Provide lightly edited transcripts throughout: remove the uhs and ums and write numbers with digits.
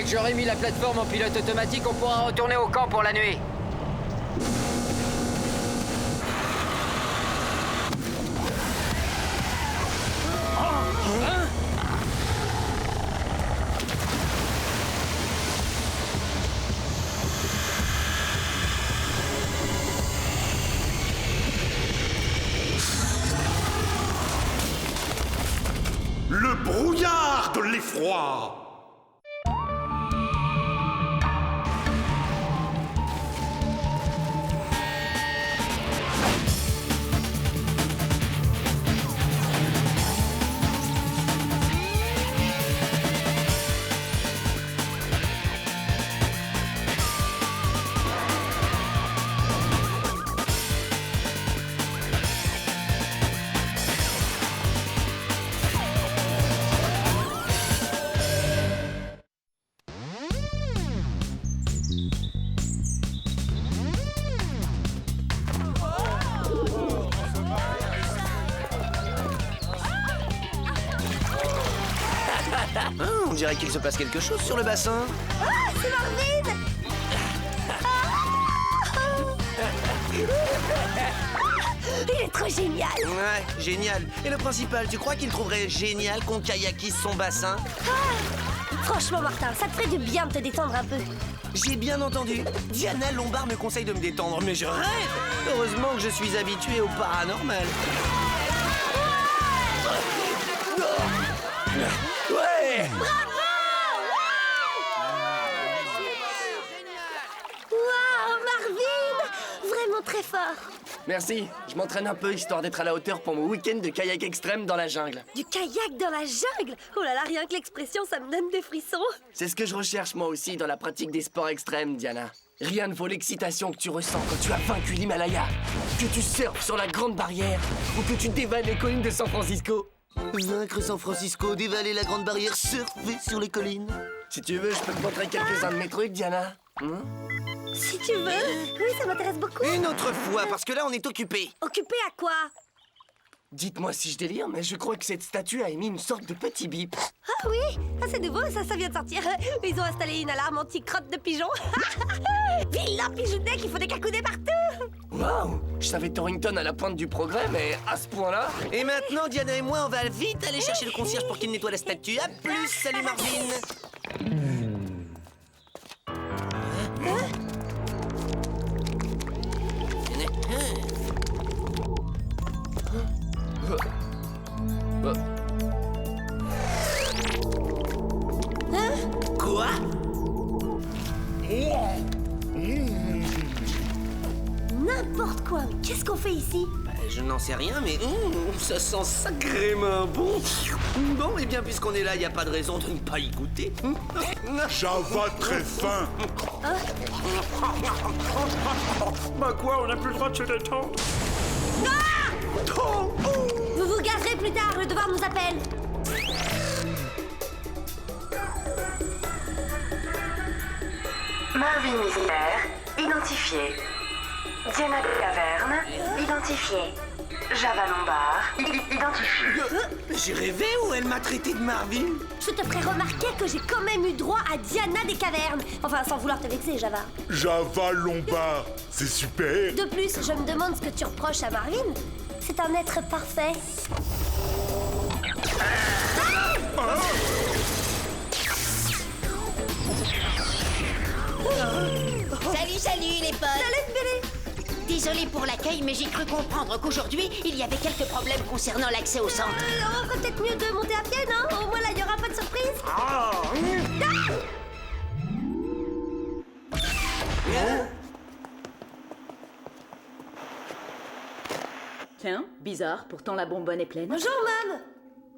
Dès que j'aurai mis la plateforme en pilote automatique, on pourra retourner au camp pour la nuit. Le brouillard de l'effroi! On dirait qu'il se passe quelque chose sur le bassin. Ah, c'est Marvin! Il est trop génial! Ouais, génial. Et le principal, tu crois qu'il trouverait génial qu'on kayakisse son bassin? Franchement, Martin, ça te ferait du bien de te détendre un peu. J'ai bien entendu. Diana Lombard me conseille de me détendre, mais je rêve. Heureusement que je suis habitué au paranormal. Ouais! Waouh, Marvin! Vraiment très fort. Merci, je m'entraîne un peu histoire d'être à la hauteur pour mon week-end de kayak extrême dans la jungle. Du kayak dans la jungle? Oh là là, rien que l'expression, ça me donne des frissons. C'est ce que je recherche moi aussi dans la pratique des sports extrêmes, Diana. Rien ne vaut l'excitation que tu ressens quand tu as vaincu l'Himalaya, que tu surfes sur la Grande Barrière ou que tu dévales les collines de San Francisco. Vaincre San Francisco, dévaler la Grande Barrière, surfer sur les collines. Si tu veux, je peux te montrer quelques-uns de mes trucs, Diana. Si tu veux. Oui, ça m'intéresse beaucoup. Une autre fois, parce que là, on est occupé. Occupé à quoi? Dites-moi si je délire, mais je crois que cette statue a émis une sorte de petit bip. Ah oui, ah, c'est nouveau, ça vient de sortir. Ils ont installé une alarme anti-crotte de pigeon. Vilain pigeonnet qui font des cacoudets partout. Waouh! Je savais Torrington à la pointe du progrès, mais à ce point-là... Et maintenant, Diana et moi, on va vite aller chercher le concierge pour qu'il nettoie la statue. À plus, salut Marvin. Quoi? N'importe quoi. Qu'est-ce qu'on fait ici? Je n'en sais rien, mais ça sent sacrément bon. Bon, et bien, puisqu'on est là, il n'y a pas de raison de ne pas y goûter. Java très fin! Bah quoi, on n'a plus le droit de se détendre? Vous vous gagerez plus tard, le devoir nous appelle. Marvin Mystère, identifié. Diana de Caverne, identifié. Java Lombard, identifié. J'ai rêvé ou elle m'a traité de Marvin? Je te ferai remarquer que j'ai quand même eu droit à Diana des Cavernes. Enfin, sans vouloir te vexer, Java. Java Lombard, c'est super! De plus, je me demande ce que tu reproches à Marvin. C'est un être parfait. Salut les potes! Salut, Billy! Désolée pour l'accueil, mais j'ai cru comprendre qu'aujourd'hui, il y avait quelques problèmes concernant l'accès au centre. Alors, on ferait peut-être mieux de monter à pied, non? Au moins là, il n'y aura pas de surprise. Tiens, bizarre, pourtant la bonbonne est pleine. Bonjour, Mom!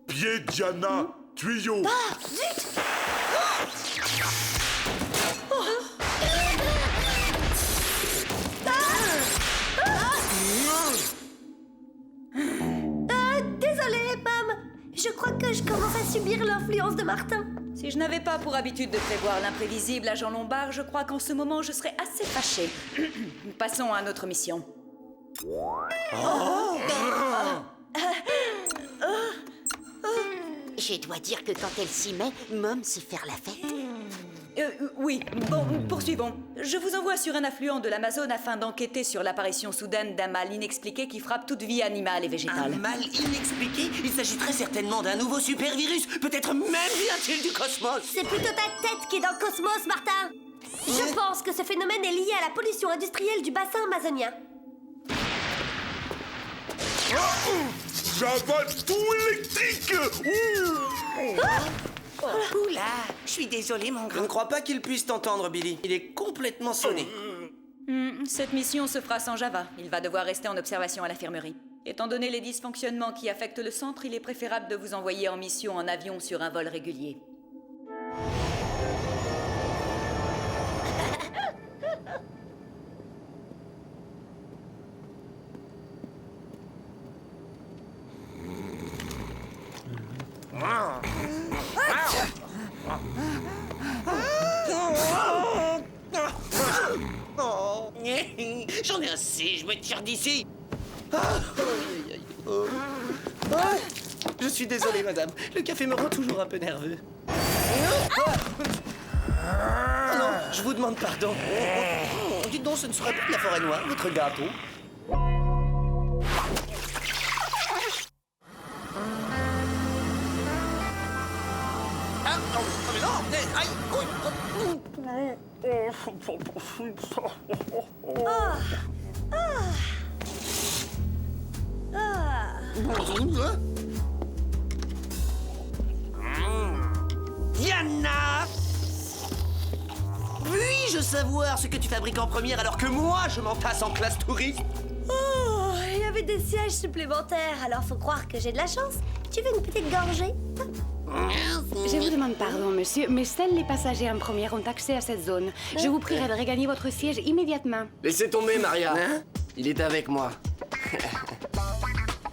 Pied Diana, tuyau! Ah, zut! Désolée, Mom. Je crois que je commence à subir l'influence de Martin. Si je n'avais pas pour habitude de prévoir l'imprévisible, agent Lombard, je crois qu'en ce moment, je serais assez fâchée. Passons à notre mission. Je dois dire que quand elle s'y met, Mom sait faire la fête. Oui, bon, poursuivons. Je vous envoie sur un affluent de l'Amazone afin d'enquêter sur l'apparition soudaine d'un mal inexpliqué qui frappe toute vie animale et végétale. Un mal inexpliqué? Il s'agit très certainement d'un nouveau super-virus. Peut-être même vient-il du cosmos. C'est plutôt ta tête qui est dans le cosmos, Martin. Je pense que ce phénomène est lié à la pollution industrielle du bassin amazonien. Java tout électrique. Oula, je suis désolé, mon grand. Je ne crois pas qu'il puisse t'entendre, Billy. Il est complètement sonné. Cette mission se fera sans Java. Il va devoir rester en observation à l'infirmerie. Étant donné les dysfonctionnements qui affectent le centre, il est préférable de vous envoyer en mission en avion sur un vol régulier. Oh, j'en ai assez, je me tire d'ici. Je suis désolé, madame. Le café me rend toujours un peu nerveux. Non, je vous demande pardon. Dites donc, ce ne serait pas de la forêt noire, votre gâteau. Ah, non, mais non, aïe, Diana! Puis-je savoir ce que tu fabriques en première alors que moi, je m'entasse en classe touriste? Oh, il y avait des sièges supplémentaires, alors faut croire que j'ai de la chance. Tu veux une petite gorgée? Je vous demande pardon, monsieur, mais seuls les passagers en première ont accès à cette zone. Je vous prierai de regagner votre siège immédiatement. Laissez tomber, Maria. Il est avec moi.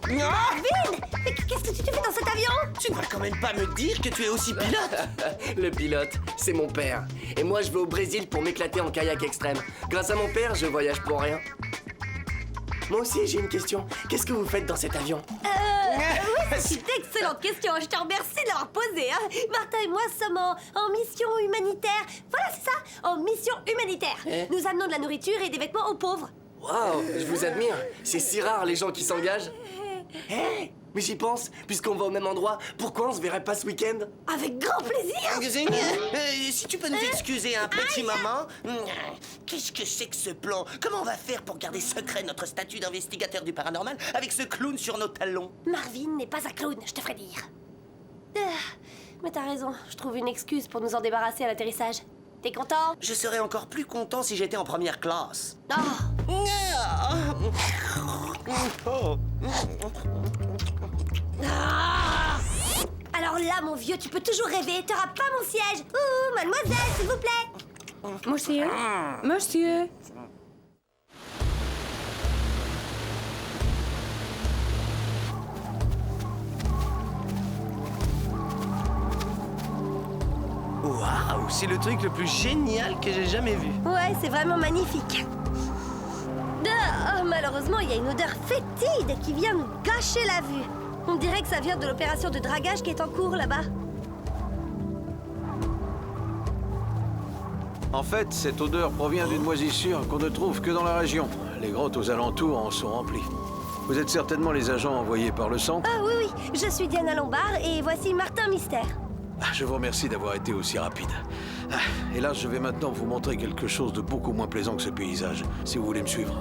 Marvin! Mais qu'est-ce que tu fais dans cet avion? Tu ne vas quand même pas me dire que tu es aussi pilote? Le pilote, c'est mon père. Et moi, je vais au Brésil pour m'éclater en kayak extrême. Grâce à mon père, je voyage pour rien. Moi aussi, j'ai une question. Qu'est-ce que vous faites dans cet avion? Oui, c'est une excellente question. Je te remercie de l'avoir posée. Martin et moi sommes en mission humanitaire. Voilà, c'est ça, en mission humanitaire. Nous amenons de la nourriture et des vêtements aux pauvres. Waouh, je vous admire. C'est si rare, les gens qui s'engagent. Mais j'y pense, puisqu'on va au même endroit, pourquoi on se verrait pas ce week-end? Avec grand plaisir. Si tu peux nous excuser un petit moment. Qu'est-ce que c'est que ce plan? Comment on va faire pour garder secret notre statut d'investigateur du paranormal avec ce clown sur nos talons? Marvin n'est pas un clown, je te ferai dire. Mais t'as raison, je trouve une excuse pour nous en débarrasser à l'atterrissage. T'es content? Je serais encore plus content si j'étais en première classe. Alors là, mon vieux, tu peux toujours rêver. T'auras pas mon siège. Ouh, mademoiselle, s'il vous plaît. Monsieur? Monsieur? Waouh, c'est le truc le plus génial que j'ai jamais vu. Ouais, c'est vraiment magnifique. Malheureusement, il y a une odeur fétide qui vient nous gâcher la vue. On dirait que ça vient de l'opération de dragage qui est en cours là-bas. En fait, cette odeur provient d'une moisissure qu'on ne trouve que dans la région. Les grottes aux alentours en sont remplies. Vous êtes certainement les agents envoyés par le centre? Ah oui, je suis Diana Lombard et voici Martin Mystère. Je vous remercie d'avoir été aussi rapide. Hélas, je vais maintenant vous montrer quelque chose de beaucoup moins plaisant que ce paysage, si vous voulez me suivre.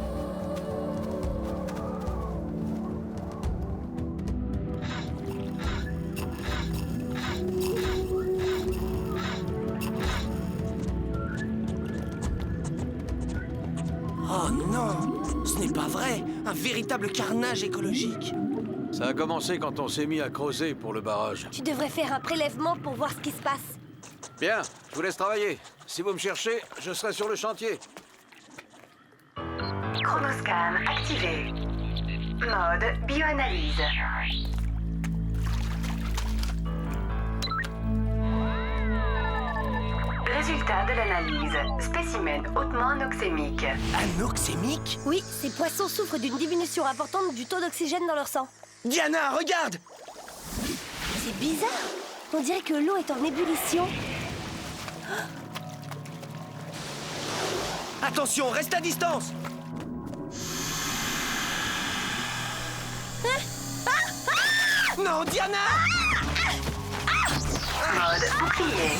Oh non, ce n'est pas vrai. Un véritable carnage écologique. Ça a commencé quand on s'est mis à creuser pour le barrage. Tu devrais faire un prélèvement pour voir ce qui se passe. Bien, je vous laisse travailler. Si vous me cherchez, je serai sur le chantier. Chronoscan activé. Mode bioanalyse. Résultat de l'analyse. Spécimen hautement anoxémique. Anoxémique? Oui, ces poissons souffrent d'une diminution importante du taux d'oxygène dans leur sang. Diana, regarde! C'est bizarre. On dirait que l'eau est en ébullition. Attention, reste à distance. Non, Diana! Mode bouclier.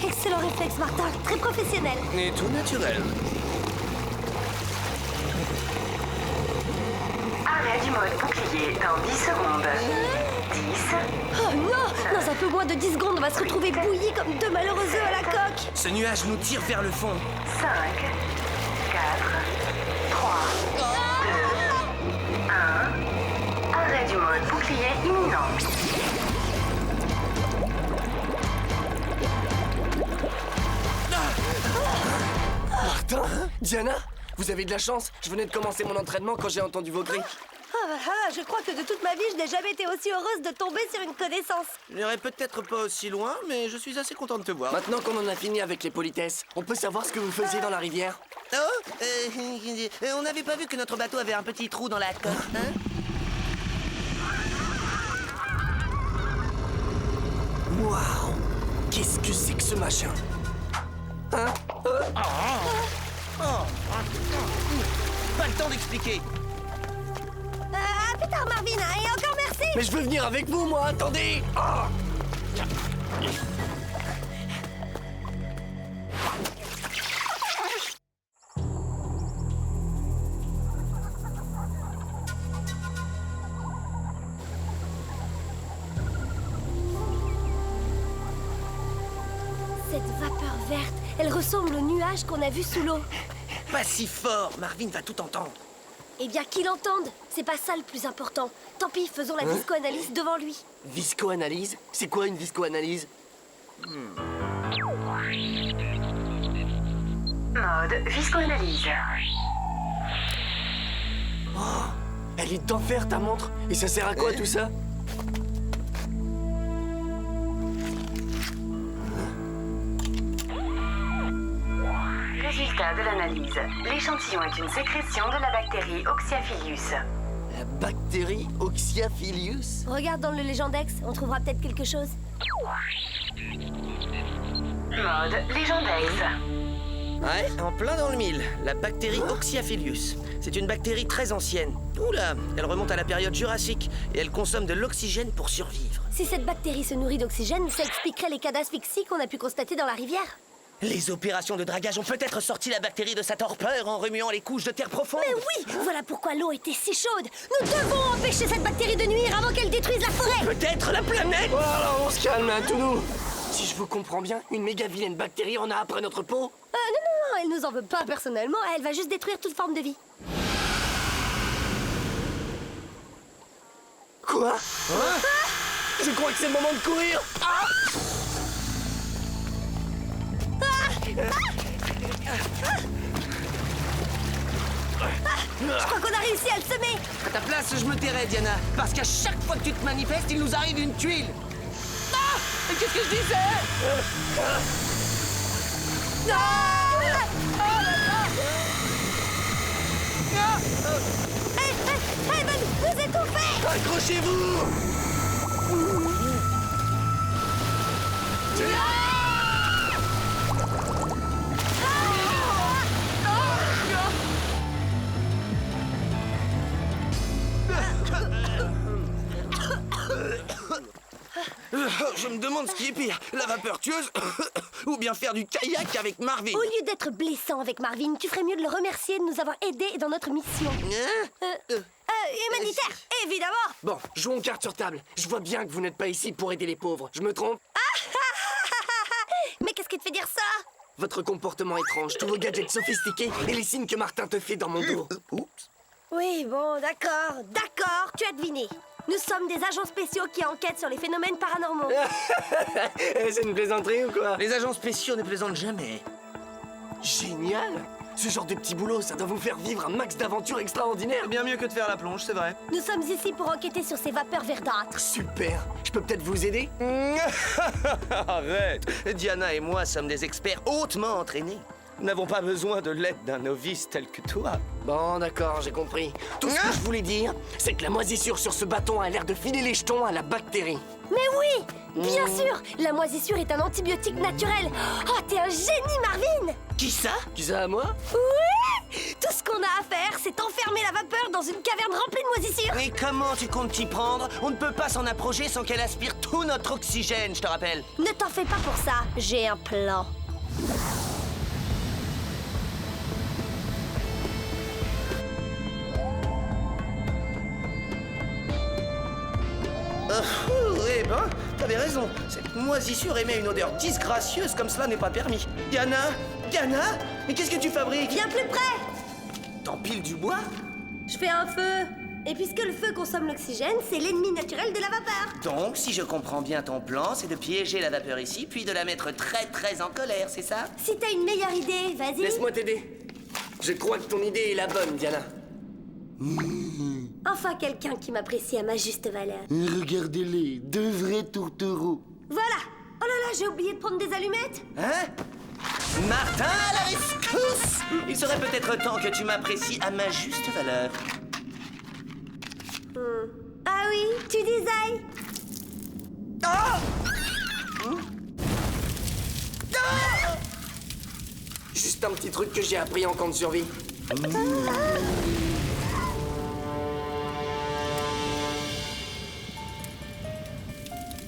Excellent réflexe, Martin. Très professionnel. Et tout naturel. Arrêt du mode bouclier dans 10 secondes. 10. Oh non! Dans un peu moins de 10 secondes, on va se retrouver bouillis comme deux malheureux œufs à la coque. Ce nuage nous tire vers le fond. 5, 4, 3, 2, 1. Arrêt du mode bouclier imminent. Martin? Diana? Vous avez de la chance. Je venais de commencer mon entraînement quand j'ai entendu vos cris. Je crois que de toute ma vie, je n'ai jamais été aussi heureuse de tomber sur une connaissance. J'irai peut-être pas aussi loin, mais je suis assez content de te voir. Maintenant qu'on en a fini avec les politesses, on peut savoir ce que vous faisiez dans la rivière? On n'avait pas vu que notre bateau avait un petit trou dans la coque, hein? Waouh! Qu'est-ce que c'est que ce machin? Hein? Pas le temps d'expliquer. À plus tard, Marvin, et encore merci. Mais je veux venir avec vous, moi, attendez! Cette vapeur verte, elle ressemble au nuage qu'on a vu sous l'eau. Pas si fort, Marvin va tout entendre. Eh bien, qu'il entende. C'est pas ça le plus important. Tant pis, faisons la visco-analyse devant lui. Visco-analyse? C'est quoi une visco-analyse? Mode visco-analyse. Oh, elle est d'enfer ta montre. Et ça sert à quoi tout ça? Résultat de l'analyse. L'échantillon est une sécrétion de la bactérie Oxyaphilius. La bactérie Oxyaphilius? Regarde dans le Légendex, on trouvera peut-être quelque chose. Mode Légendex. Ouais, en plein dans le mille. La bactérie Oxyaphilius. C'est une bactérie très ancienne. Oula, elle remonte à la période jurassique et elle consomme de l'oxygène pour survivre. Si cette bactérie se nourrit d'oxygène, ça expliquerait les cas d'asphyxie qu'on a pu constater dans la rivière. Les opérations de dragage ont peut-être sorti la bactérie de sa torpeur en remuant les couches de terre profonde. Mais oui, voilà pourquoi l'eau était si chaude. Nous devons empêcher cette bactérie de nuire avant qu'elle détruise la forêt. Peut-être la planète. Voilà, on se calme, hein, tous nous. Si je vous comprends bien, une méga vilaine bactérie en a après notre peau? Non, elle nous en veut pas personnellement, elle va juste détruire toute forme de vie. Quoi? Je crois que c'est le moment de courir. Je crois qu'on a réussi à le semer. À ta place, je me tairais, Diana. Parce qu'à chaque fois que tu te manifestes, il nous arrive une tuile. Ah! Qu'est-ce que je disais? Elle va nous étouffer. Accrochez-vous! Je me demande ce qui est pire, la vapeur tueuse ou bien faire du kayak avec Marvin. Au lieu d'être blessant avec Marvin, tu ferais mieux de le remercier de nous avoir aidés dans notre mission. Humanitaire, évidemment. Bon, jouons carte sur table. Je vois bien que vous n'êtes pas ici pour aider les pauvres. Je me trompe? Mais qu'est-ce qui te fait dire ça? Votre comportement étrange, tous vos gadgets sophistiqués et les signes que Martin te fait dans mon dos. Oups. Oui, bon, d'accord, tu as deviné. Nous sommes des agents spéciaux qui enquêtent sur les phénomènes paranormaux. C'est une plaisanterie ou quoi? Les agents spéciaux ne plaisantent jamais. Génial! Ce genre de petit boulot, ça doit vous faire vivre un max d'aventures extraordinaires. Bien mieux que de faire la plonge, c'est vrai. Nous sommes ici pour enquêter sur ces vapeurs verdâtres. Super! Je peux peut-être vous aider? Arrête! Diana et moi sommes des experts hautement entraînés. Nous n'avons pas besoin de l'aide d'un novice tel que toi. Bon, d'accord, j'ai compris. Tout ce que je voulais dire, c'est que la moisissure sur ce bâton a l'air de filer les jetons à la bactérie. Mais oui, bien sûr. La moisissure est un antibiotique naturel. Oh, t'es un génie, Marvin. Qui ça? Tu sais à moi? Oui. Tout ce qu'on a à faire, c'est enfermer la vapeur dans une caverne remplie de moisissure. Mais comment tu comptes t'y prendre? On ne peut pas s'en approcher sans qu'elle aspire tout notre oxygène, je te rappelle. Ne t'en fais pas pour ça. J'ai un plan. Eh ben, t'avais raison. Cette moisissure émet une odeur disgracieuse comme cela n'est pas permis. Diana? Diana? Mais qu'est-ce que tu fabriques? Viens plus près. T'empiles du bois? Je fais un feu. Et puisque le feu consomme l'oxygène, c'est l'ennemi naturel de la vapeur. Donc, si je comprends bien ton plan, c'est de piéger la vapeur ici, puis de la mettre très en colère, c'est ça? Si t'as une meilleure idée, vas-y. Laisse-moi t'aider. Je crois que ton idée est la bonne, Diana. Enfin quelqu'un qui m'apprécie à ma juste valeur. Regardez-les, deux vrais tourtereaux. Voilà. Oh là là, j'ai oublié de prendre des allumettes. Hein? Martin, à la rescousse! Il serait peut-être temps que tu m'apprécies à ma juste valeur. Ah oui, tu disais. Juste un petit truc que j'ai appris en camp de survie.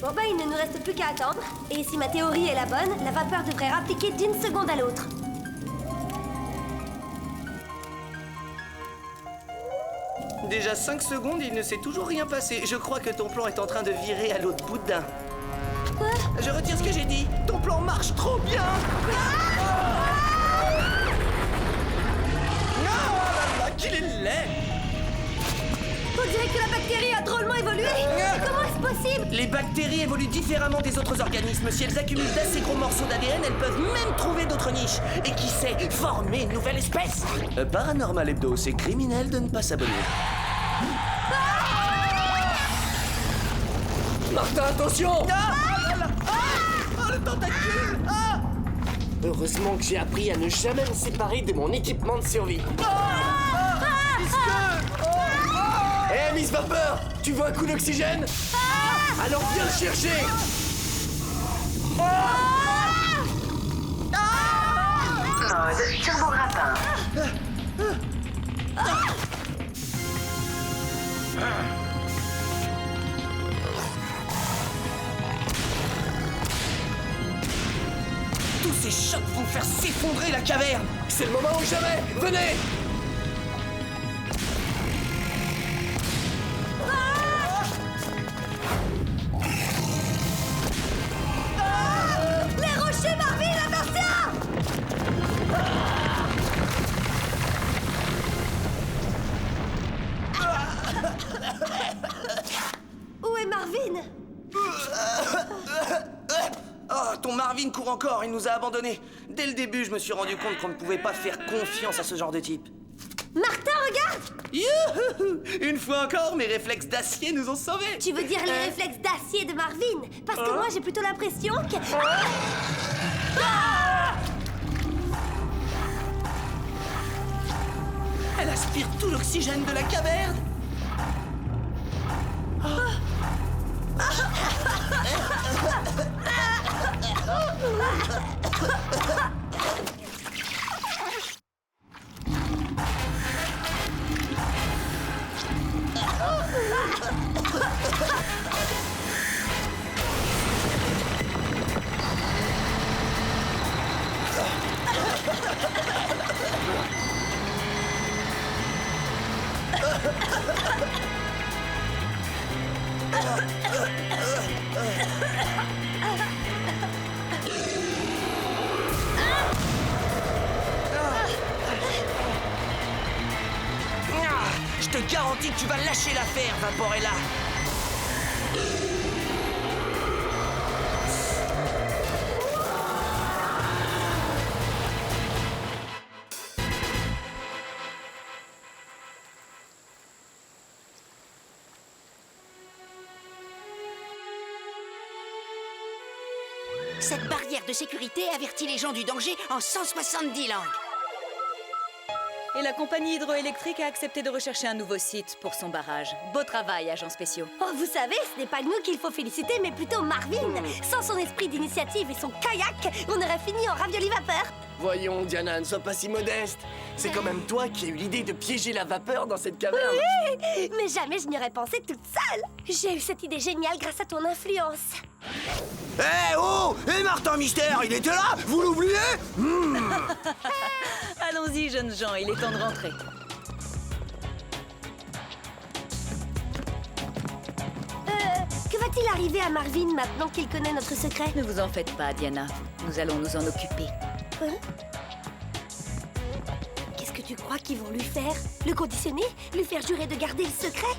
Bon bah, il ne nous reste plus qu'à attendre. Et si ma théorie est la bonne, la vapeur devrait rappliquer d'une seconde à l'autre. Déjà 5 secondes, il ne s'est toujours rien passé. Je crois que ton plan est en train de virer à l'autre bout d'un. Quoi? Je retire ce que j'ai dit. Ton plan marche trop bien. Qu'il est laid! On dirait que la bactérie a drôlement évolué. Comment est-ce possible? Les bactéries évoluent différemment des autres organismes. Si elles accumulent d'assez gros morceaux d'ADN, elles peuvent même trouver d'autres niches. Et qui sait, former une nouvelle espèce. Paranormal Hebdo, c'est criminel de ne pas s'abonner. Martin, attention! Le tentacule! Heureusement que j'ai appris à ne jamais me séparer de mon équipement de survie. Hé, Miss Vapeur, tu veux un coup d'oxygène? Alors viens le chercher. Mode turbo grappin. Tous ces chocs vont faire s'effondrer la caverne. C'est le moment ou jamais. Venez. Les rochers, Marvin, attention! Où est Marvin? Oh, ton Marvin court encore, il nous a abandonnés. Dès le début, je me suis rendu compte qu'on ne pouvait pas faire confiance à ce genre de type. Martin, regarde! Youhou! Une fois encore, mes réflexes d'acier nous ont sauvés. Tu veux dire les réflexes d'acier de Marvin? Parce que moi, j'ai plutôt l'impression que... Elle aspire tout l'oxygène de la caverne. Je te garantis que tu vas lâcher l'affaire, Vaporella. Cette barrière de sécurité avertit les gens du danger en 170 langues. Et la compagnie hydroélectrique a accepté de rechercher un nouveau site pour son barrage. Beau travail, agents spéciaux. Oh, vous savez, ce n'est pas nous qu'il faut féliciter, mais plutôt Marvin. Sans son esprit d'initiative et son kayak, on aurait fini en ravioli vapeur. Voyons, Diana, ne sois pas si modeste. C'est quand même toi qui as eu l'idée de piéger la vapeur dans cette caverne. Oui, mais jamais je n'y aurais pensé toute seule. J'ai eu cette idée géniale grâce à ton influence. Eh oh! Et Martin Mystère, il était là? Vous l'oubliez? Allons-y, jeunes gens, il est temps de rentrer. Que va-t-il arriver à Marvin maintenant qu'il connaît notre secret? Ne vous en faites pas, Diana. Nous allons nous en occuper. Hein? Qu'est-ce que tu crois qu'ils vont lui faire? Le conditionner? Lui faire jurer de garder le secret?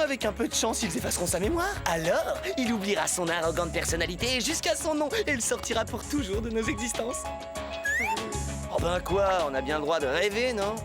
Avec un peu de chance, ils effaceront sa mémoire. Alors, il oubliera son arrogante personnalité jusqu'à son nom et il sortira pour toujours de nos existences. Oh ben quoi, on a bien le droit de rêver, non?